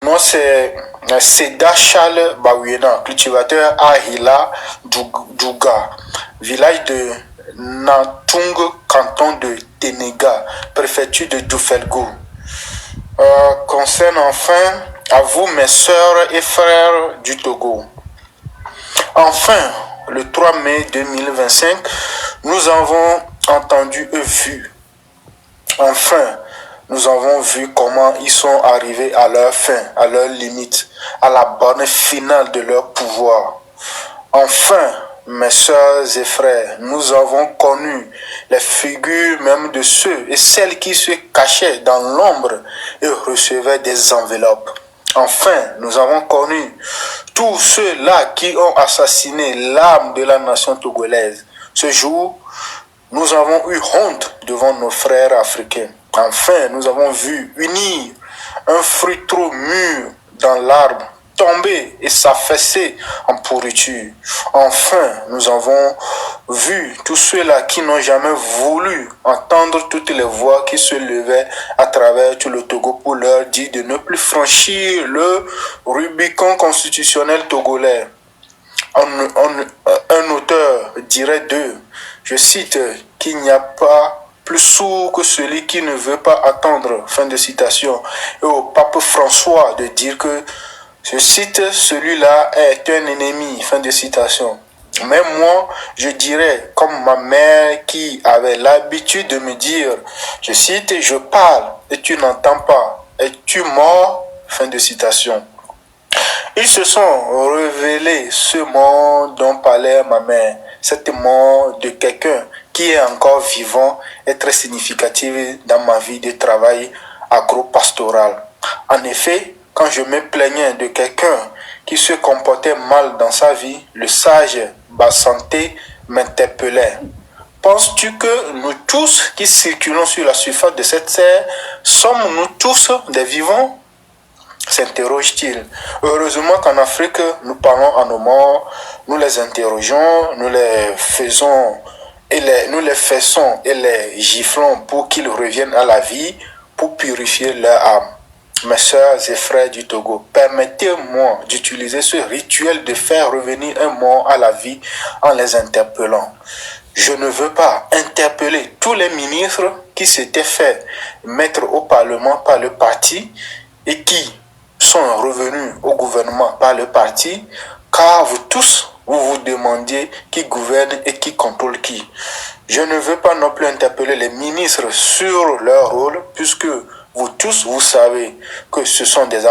Moi, c'est Seda Charles Bawena, cultivateur à Hila Douga, village de Nantung, canton de Tenega, préfecture de Doufelgo. Concerne enfin à vous, mes sœurs et frères du Togo. Enfin, le 3 mai 2025, nous avons entendu et vu. Enfin, nous avons vu comment ils sont arrivés à leur fin, à leur limite, à la borne finale de leur pouvoir. Enfin, mes sœurs et frères, nous avons connu les figures même de ceux et celles qui se cachaient dans l'ombre et recevaient des enveloppes. Enfin, nous avons connu tous ceux-là qui ont assassiné l'âme de la nation togolaise. Ce jour, nous avons eu honte devant nos frères africains. Enfin, nous avons vu unir un fruit trop mûr dans l'arbre, tomber et s'affaisser en pourriture. Enfin, nous avons vu tous ceux-là qui n'ont jamais voulu entendre toutes les voix qui se levaient à travers tout le Togo pour leur dire de ne plus franchir le Rubicon constitutionnel togolais. Un auteur dirait d'eux, je cite, qu'il n'y a pas plus sourd que celui qui ne veut pas attendre, fin de citation. Et au pape François de dire que, je cite, celui-là est un ennemi, fin de citation. Mais moi, je dirais, comme ma mère qui avait l'habitude de me dire, je cite, je parle et tu n'entends pas. Es-tu mort? Fin de citation. Ils se sont révélés ce monde dont parlait ma mère. Cette mort de quelqu'un qui est encore vivant est très significative dans ma vie de travail agro-pastoral. En effet, quand je me plaignais de quelqu'un qui se comportait mal dans sa vie, le sage Bassanté m'interpellait. Penses-tu que nous tous qui circulons sur la surface de cette terre, sommes-nous tous des vivants? S'interroge-t-il. Heureusement qu'en Afrique, nous parlons à nos morts, nous les interrogeons, nous les faisons et les giflons pour qu'ils reviennent à la vie, pour purifier leur âme. Mes sœurs et frères du Togo, permettez-moi d'utiliser ce rituel de faire revenir un mort à la vie en les interpellant. Je ne veux pas interpeller tous les ministres qui s'étaient fait mettre au Parlement par le parti et qui sont revenus au gouvernement par le parti, car vous tous, vous vous demandiez qui gouverne et qui contrôle qui. Je ne veux pas non plus interpeller les ministres sur leur rôle, puisque vous tous, vous savez que ce sont des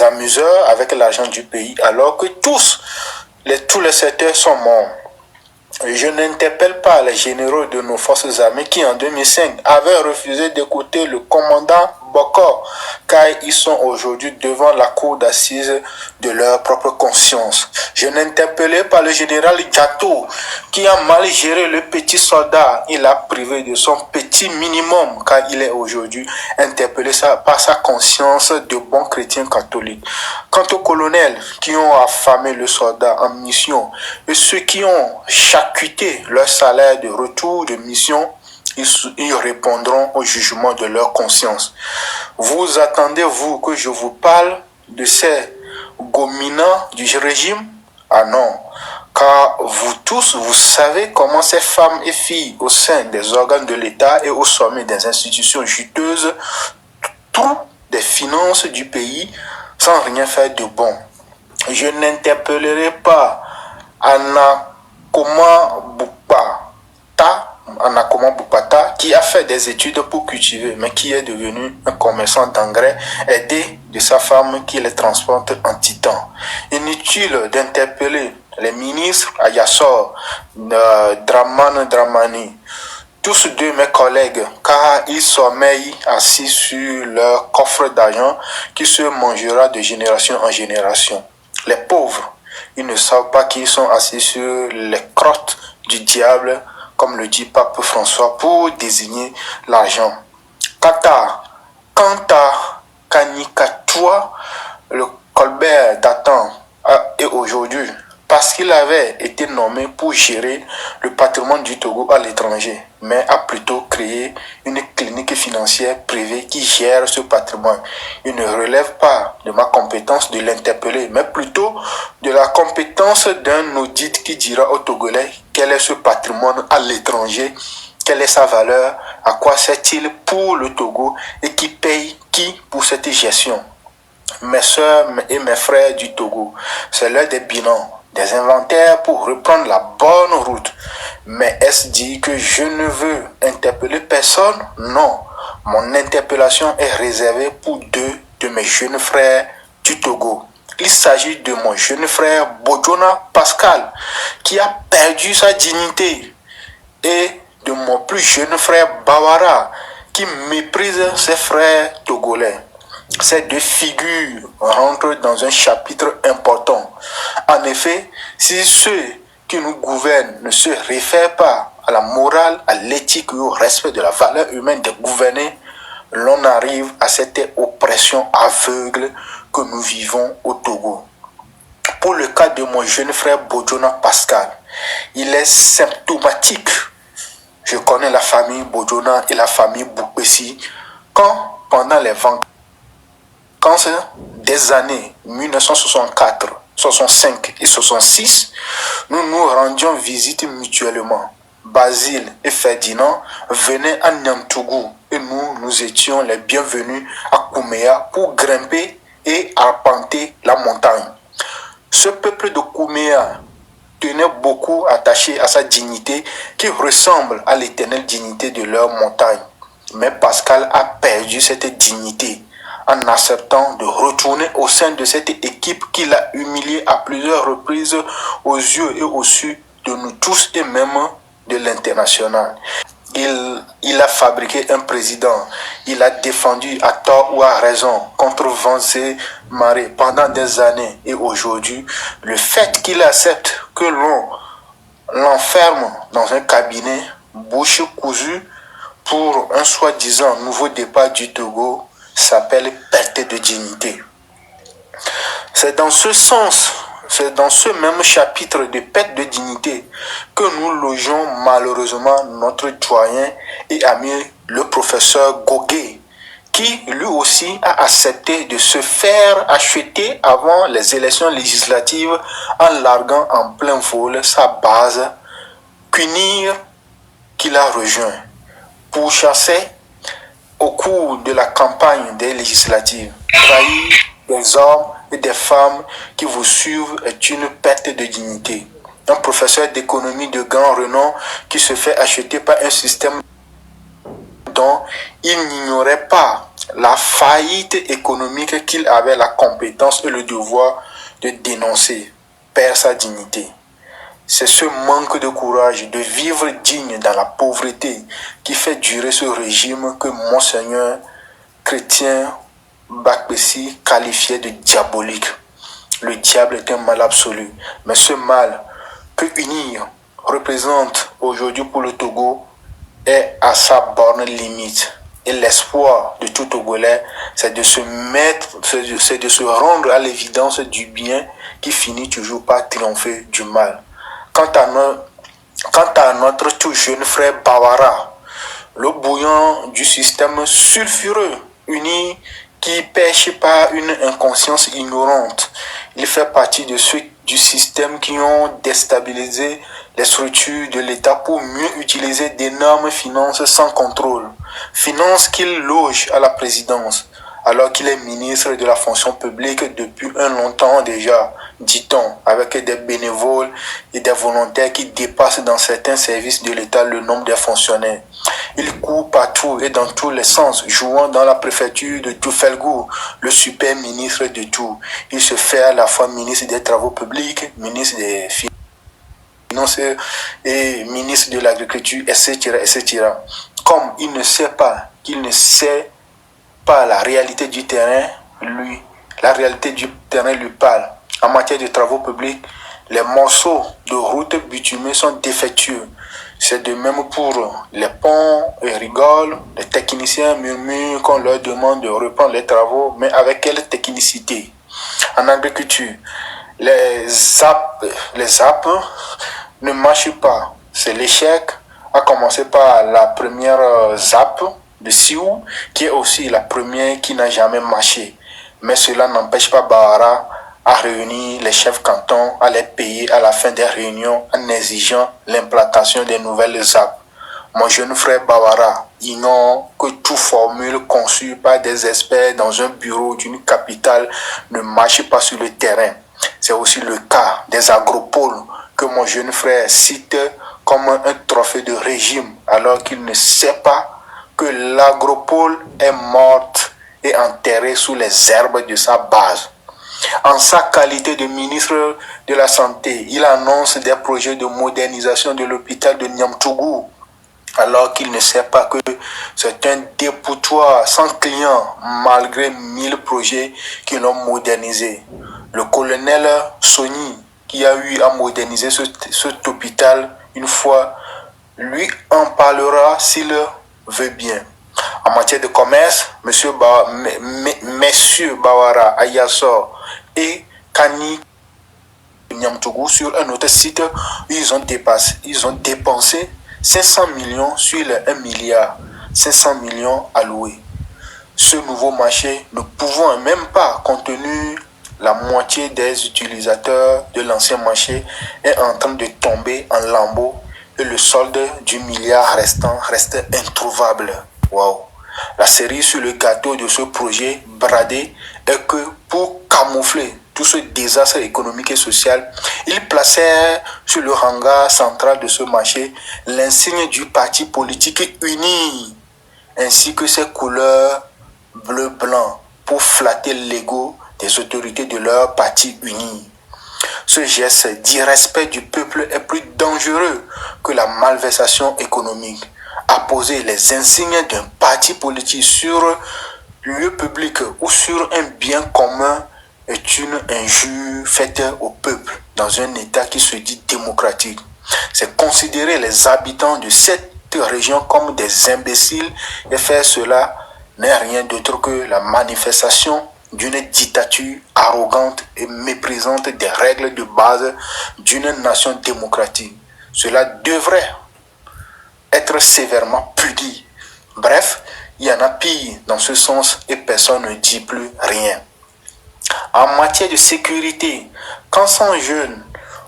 amuseurs avec l'argent du pays, alors que tous les secteurs sont morts. Je n'interpelle pas les généraux de nos forces armées qui en 2005 avaient refusé d'écouter le commandant Bokor, car ils sont aujourd'hui devant la cour d'assises de leur propre conscience. Je n'interpellais pas le général Diato qui a mal géré le petit soldat. Il a privé de son petit minimum car il est aujourd'hui interpellé par sa conscience de bon chrétien catholique. Quant aux colonels qui ont affamé le soldat en mission et ceux qui ont charcuté leur salaire de retour de mission, ils répondront au jugement de leur conscience. Vous attendez-vous que je vous parle de ces gominants du régime? Ah non, car vous tous, vous savez comment ces femmes et filles au sein des organes de l'État et au sommet des institutions juteuses trouvent des finances du pays sans rien faire de bon. Je n'interpellerai pas Anakoma Boupata, qui a fait des études pour cultiver, mais qui est devenu un commerçant d'engrais, aidé de sa femme qui les transporte en titan. Inutile d'interpeller les ministres Ayassor, Dramani, tous deux mes collègues, car ils sommeillent assis sur leur coffre d'argent qui se mangera de génération en génération. Les pauvres, ils ne savent pas qu'ils sont assis sur les crottes du diable, comme le dit Pape François, pour désigner l'argent. Quant à Kanikatua, le Colbert datant et aujourd'hui, parce qu'il avait été nommé pour gérer le patrimoine du Togo à l'étranger, mais a plutôt créé une clinique économique et financière privée qui gère ce patrimoine. Il ne relève pas de ma compétence de l'interpeller, mais plutôt de la compétence d'un audit qui dira aux Togolais quel est ce patrimoine à l'étranger, quelle est sa valeur, à quoi sert-il pour le Togo et qui paye qui pour cette gestion. Mes soeurs et mes frères du Togo, c'est l'heure des bilans, des inventaires pour reprendre la bonne route. Mais est-ce dit que je ne veux interpeller personne? Non. Mon interpellation est réservée pour deux de mes jeunes frères du Togo. Il s'agit de mon jeune frère Bojona Pascal, qui a perdu sa dignité, et de mon plus jeune frère Bawara, qui méprise ses frères togolais. Ces deux figures rentrent dans un chapitre important. En effet, si ceux qui nous gouvernent ne se réfèrent pas à la morale, à l'éthique et au respect de la valeur humaine des gouvernés, l'on arrive à cette oppression aveugle que nous vivons au Togo. Pour le cas de mon jeune frère Bojona Pascal, il est symptomatique. Je connais la famille Bojona et la famille Boupessi quand, pendant les vacances des années 1964, 65 et 66, nous nous rendions visite mutuellement. Basile et Ferdinand venaient à Niantougou et nous étions les bienvenus à Kouméa pour grimper et arpenter la montagne. Ce peuple de Kouméa tenait beaucoup attaché à sa dignité qui ressemble à l'éternelle dignité de leur montagne. Mais Pascal a perdu cette dignité en acceptant de retourner au sein de cette équipe qui l'a humilié à plusieurs reprises aux yeux et au su de nous tous et même de l'international. Il a fabriqué un président, il a défendu à tort ou à raison contre vents et marées pendant des années, et aujourd'hui, le fait qu'il accepte que l'on l'enferme dans un cabinet, bouche cousue, pour un soi-disant nouveau départ du Togo, s'appelle perte de dignité. C'est dans ce sens, c'est dans ce même chapitre de perte de dignité que nous logeons malheureusement notre doyen et ami le professeur Goguet, qui lui aussi a accepté de se faire acheter avant les élections législatives en larguant en plein vol sa base CUNIR qu'il a rejoint pour chasser au cours de la campagne des législatives. Trahir des hommes et des femmes qui vous suivent est une perte de dignité. Un professeur d'économie de grand renom qui se fait acheter par un système dont il n'ignorait pas la faillite économique qu'il avait la compétence et le devoir de dénoncer, perd sa dignité. C'est ce manque de courage de vivre digne dans la pauvreté qui fait durer ce régime que Monseigneur Chrétien Bakbessi qualifiait de diabolique. Le diable est un mal absolu, mais ce mal que UNIR représente aujourd'hui pour le Togo est à sa borne limite. Et l'espoir de tout Togolais, c'est de se rendre à l'évidence du bien qui finit toujours par triompher du mal. Quant à notre tout jeune frère Bawara, le bouillon du système sulfureux, uni qui pêche par une inconscience ignorante, il fait partie de ceux du système qui ont déstabilisé les structures de l'État pour mieux utiliser d'énormes finances sans contrôle. Finances qu'il loge à la présidence, alors qu'il est ministre de la fonction publique depuis un longtemps déjà, dit-on, avec des bénévoles et des volontaires qui dépassent dans certains services de l'État le nombre des fonctionnaires. Il court partout et dans tous les sens, jouant dans la préfecture de Toufelgou, le super ministre de tout. Il se fait à la fois ministre des Travaux publics, ministre des Finances et ministre de l'Agriculture, etc., etc. Comme il ne sait pas qu'il ne sait pas la réalité du terrain, la réalité du terrain lui parle. En matière de travaux publics, les morceaux de route bitumés sont défectueux. C'est de même pour les ponts et rigoles. Les techniciens murmurent qu'on leur demande de reprendre les travaux, mais avec quelle technicité? En agriculture, les ZAP ne marchent pas. C'est l'échec, à commencer par la première ZAP de Sioux, qui est aussi la première qui n'a jamais marché. Mais cela n'empêche pas Bawara à réunir les chefs cantons, à les payer à la fin des réunions en exigeant l'implantation des nouvelles ZAC. Mon jeune frère Bawara ignore que toute formule conçue par des experts dans un bureau d'une capitale ne marche pas sur le terrain. C'est aussi le cas des agropoles que mon jeune frère cite comme un trophée de régime alors qu'il ne sait pas que l'agropole est morte et enterrée sous les herbes de sa base. En sa qualité de ministre de la Santé, il annonce des projets de modernisation de l'hôpital de Niamtougou, alors qu'il ne sait pas que c'est un dépotoir sans client malgré 1000 projets qui l'ont modernisé. Le colonel Sony, qui a eu à moderniser cet hôpital une fois, lui en parlera s'il veut bien. En matière de commerce, messieurs Bawara, Ayassor et Kani Niamtougou, sur un autre site, ils ont dépensé 500 millions sur les 1 milliard 500 millions alloués. Ce nouveau marché, ne pouvant même pas contenir la moitié des utilisateurs de l'ancien marché, est en train de tomber en lambeaux et le solde du milliard restant reste introuvable. Wow. La cerise sur le gâteau de ce projet bradé est que pour camoufler tout ce désastre économique et social, il plaçait sur le hangar central de ce marché l'insigne du parti politique uni, ainsi que ses couleurs bleu-blanc pour flatter l'ego des autorités de leur parti uni. Ce geste d'irrespect du peuple est plus dangereux que la malversation économique. Apposer les insignes d'un parti politique sur lieu public ou sur un bien commun est une injure faite au peuple dans un État qui se dit démocratique. C'est considérer les habitants de cette région comme des imbéciles et faire cela n'est rien d'autre que la manifestation d'une dictature arrogante et méprisante des règles de base d'une nation démocratique. Cela devrait être sévèrement puni. Bref, il y en a pire dans ce sens et personne ne dit plus rien. En matière de sécurité, quand 100 jeunes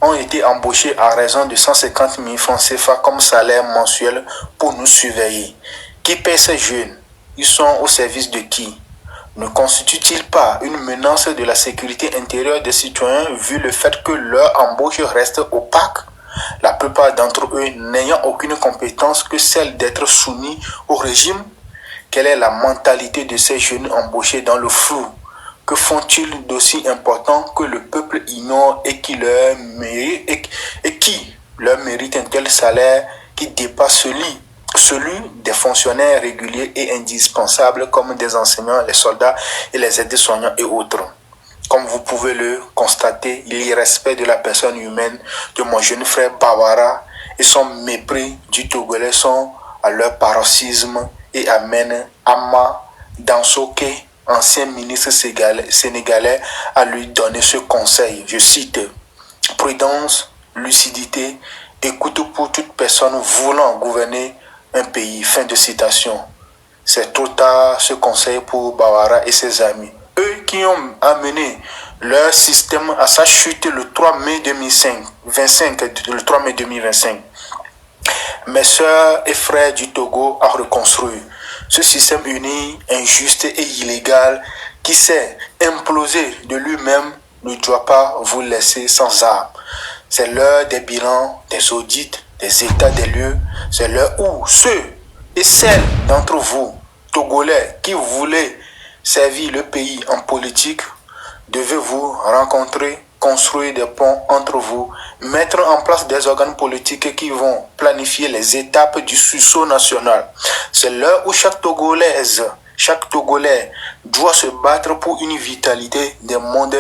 ont été embauchés à raison de 150 000 francs CFA comme salaire mensuel pour nous surveiller, qui paie ces jeunes? Ils sont au service de qui? Ne constitue-t-il pas une menace de la sécurité intérieure des citoyens vu le fait que leur embauche reste opaque? La plupart d'entre eux n'ayant aucune compétence que celle d'être soumis au régime. Quelle est la mentalité de ces jeunes embauchés dans le flou? Que font-ils d'aussi important que le peuple ignore et qui leur mérite un tel salaire qui dépasse celui des fonctionnaires réguliers et indispensables comme des enseignants, les soldats et les aides-soignants et autres? Comme vous pouvez le constater, l'irrespect de la personne humaine de mon jeune frère Bawara et son mépris du Togolais sont à leur paroxysme et amènent Ama Dansoke, ancien ministre sénégalais, à lui donner ce conseil. Je cite: prudence, lucidité, écoute pour toute personne voulant gouverner un pays. Fin de citation. C'est trop tard ce conseil pour Bawara et ses amis. Eux qui ont amené leur système à sa chute le 3 mai 2025. Mes sœurs et frères du Togo ont reconstruit ce système uni, injuste et illégal qui s'est implosé de lui-même ne doit pas vous laisser sans armes. C'est l'heure des bilans, des audits, des états des lieux. C'est l'heure où ceux et celles d'entre vous, Togolais, qui voulaient servir le pays en politique, devez vous rencontrer, construire des ponts entre vous, mettre en place des organes politiques qui vont planifier les étapes du sursaut national. C'est l'heure où chaque Togolais doit se battre pour une vitalité des mondes